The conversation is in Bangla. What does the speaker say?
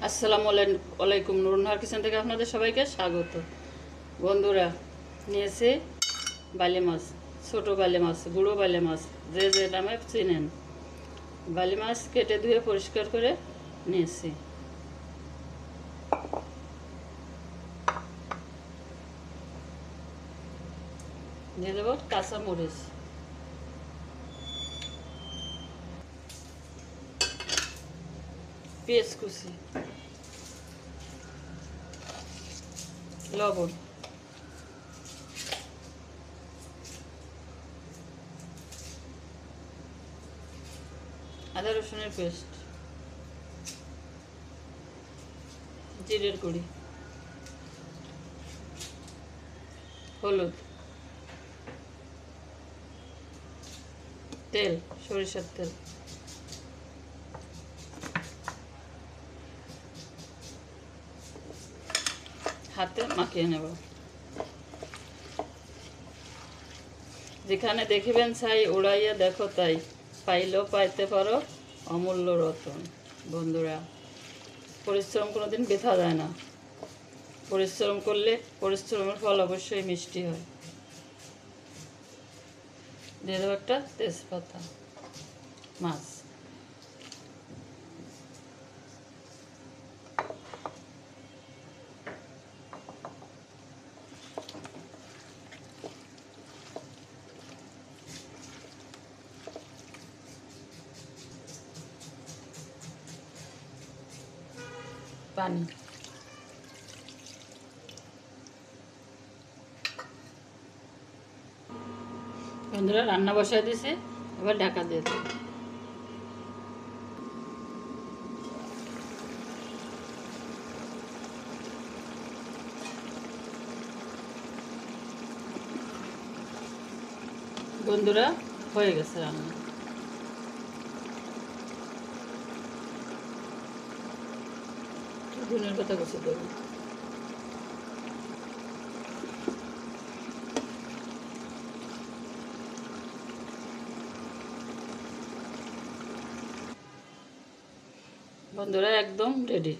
আসসালামু আলাইকুম, নুরুন্নাহার কিচেন থেকে আপনাদের সবাইকে স্বাগত। বন্ধুরা, নিয়েছি বালি মাছ, ছোট বালি মাছ, গুঁড়ো বালি মাছ, যে যে নামে চিনেন। বালি মাছ কেটে ধুয়ে পরিষ্কার করে নিয়েছি। দিয়ে দেবো কাঁচা মরিচ, পেঁয়াজ কুচি, লবণ, আদা রসুনের পেস্ট, জিরের গুঁড়ি, হলুদ, তেল, সরিষার তেল, হাতে মাখিয়ে নেব। যেখানে দেখিবেন ছাই উড়াইয়া দেখো তাই, পাইলেও পাইতে পারো অমূল্য রতন। বন্ধুরা, পরিশ্রম কোনোদিন বৃথা যায় না। পরিশ্রম করলে পরিশ্রমের ফল অবশ্যই মিষ্টি হয়। দিয়ে দেবো একটা তেজপাতা, মাছ, পানি। বন্ধুরা, রান্না বসায় দিয়েছি, এবার ঢাকা দিয়ে দেবো। বন্ধুরা, হয়ে গেছে রান্না। ধনের পাতা কুচি দেবো। বন্ধুরা, একদম রেডি।